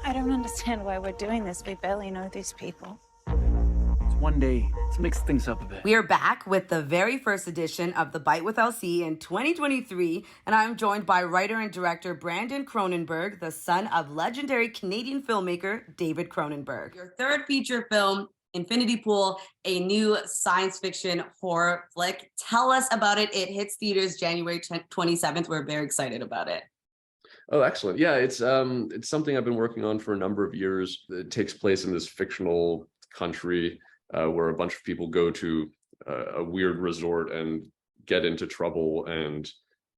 I don't understand why we're doing this. We barely know these people. It's one day. Let's mix things up a bit. We are back with the very first edition of The Bite with LC in 2023, and I'm joined by writer and director Brandon Cronenberg, the son of legendary Canadian filmmaker David Cronenberg. Your third feature film, Infinity Pool, a new science fiction horror flick. Tell us about it. It hits theaters January 27th. We're very excited about it. Oh, excellent. Yeah, it's something I've been working on for a number of years. It takes place in this fictional country where a bunch of people go to a weird resort and get into trouble. And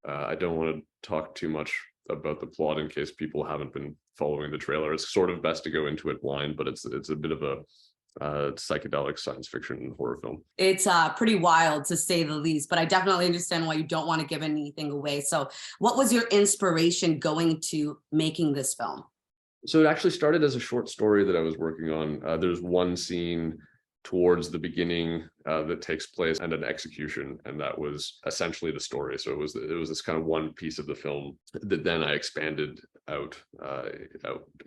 I don't want to talk too much about the plot in case people haven't been following the trailer. It's sort of best to go into it blind, but it's a bit of a psychedelic science fiction horror film. It's pretty wild, to say the least, but I definitely understand why you don't want to give anything away. So what was your inspiration going to making this film? So it actually started as a short story that I was working on. There's one scene towards the beginning that takes place and an execution, and that was essentially the story. So it was this kind of one piece of the film that then I expanded out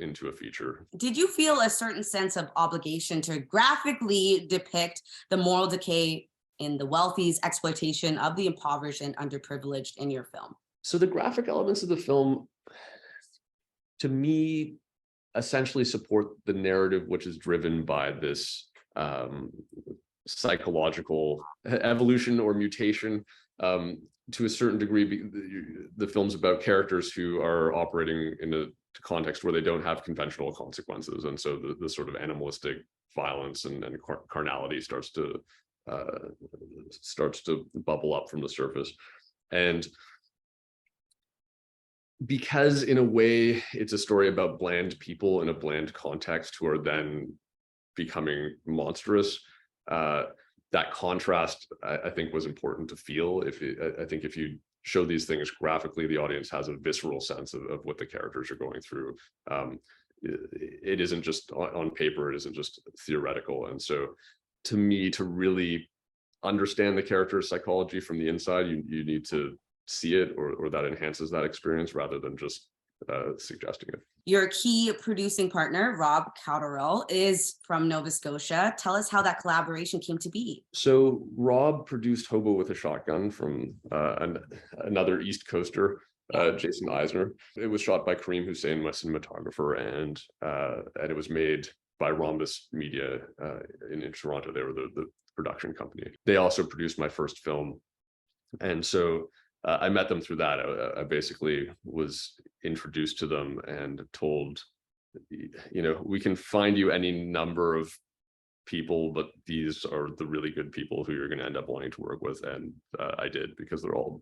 into a feature. Did you feel a certain sense of obligation to graphically depict the moral decay in the wealthy's exploitation of the impoverished and underprivileged in your film? So the graphic elements of the film, to me, essentially support the narrative, which is driven by this psychological evolution or mutation. To a certain degree, the film's about characters who are operating in a context where they don't have conventional consequences, and so the sort of animalistic violence and carnality starts to bubble up from the surface. And because in a way it's a story about bland people in a bland context who are then becoming monstrous, that contrast I think was important to feel. I think if you show these things graphically, the audience has a visceral sense of what the characters are going through. It isn't just on paper, it isn't just theoretical. And so to me, to really understand the character's psychology from the inside, you need to see it, or that enhances that experience rather than just suggesting it. Your key producing partner, Rob Cowderell, is from Nova Scotia. Tell us how that collaboration came to be. So Rob produced Hobo with a Shotgun from another East Coaster, Jason Eisner. It was shot by Kareem Hussein, my cinematographer, and it was made by Rhombus Media in Toronto. They were the production company. They also produced my first film. And so I met them through that. I basically was introduced to them and told, we can find you any number of people, but these are the really good people who you're going to end up wanting to work with. And I did, because they're all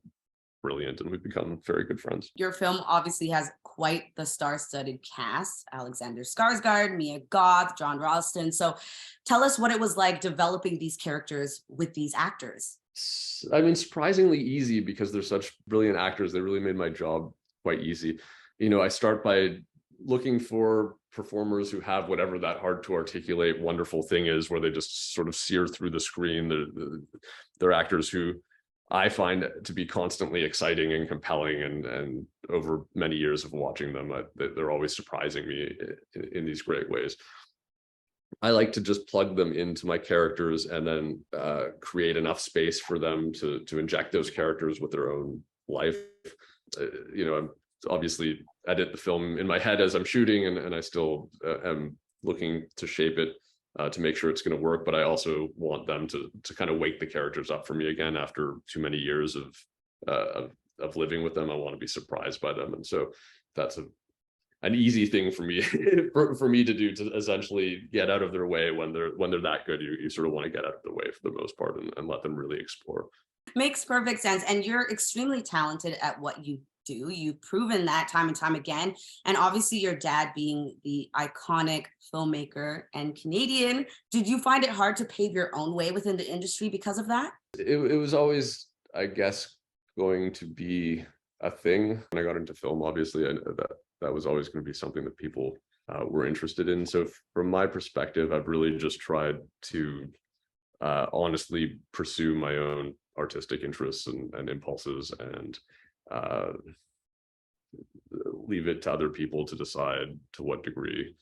brilliant and we've become very good friends. Your film obviously has quite the star-studded cast: Alexander Skarsgård, Mia Goth, John Ralston. So tell us what it was like developing these characters with these actors. I mean, surprisingly easy, because they're such brilliant actors. They really made my job quite easy. I start by looking for performers who have whatever that hard to articulate wonderful thing is, where they just sort of sear through the screen. They're actors who I find to be constantly exciting and compelling, and over many years of watching them, they're always surprising me in these great ways. I like to just plug them into my characters and then create enough space for them to inject those characters with their own life. I'm obviously edit the film in my head as I'm shooting, and I still am looking to shape it to make sure it's going to work. But I also want them to kind of wake the characters up for me again after too many years of living with them. I want to be surprised by them, and so that's an easy thing for me for me to do, to essentially get out of their way when they're that good. You sort of want to get out of the way for the most part and let them really explore. Makes perfect sense. And you're extremely talented at what you do. You've proven that time and time again. And obviously your dad being the iconic filmmaker and Canadian, did you find it hard to pave your own way within the industry because of that? It was always, I guess, going to be a thing. When I got into film, obviously, I know that was always going to be something that people were interested in. So from my perspective, I've really just tried to honestly pursue my own artistic interests and impulses, and leave it to other people to decide to what degree.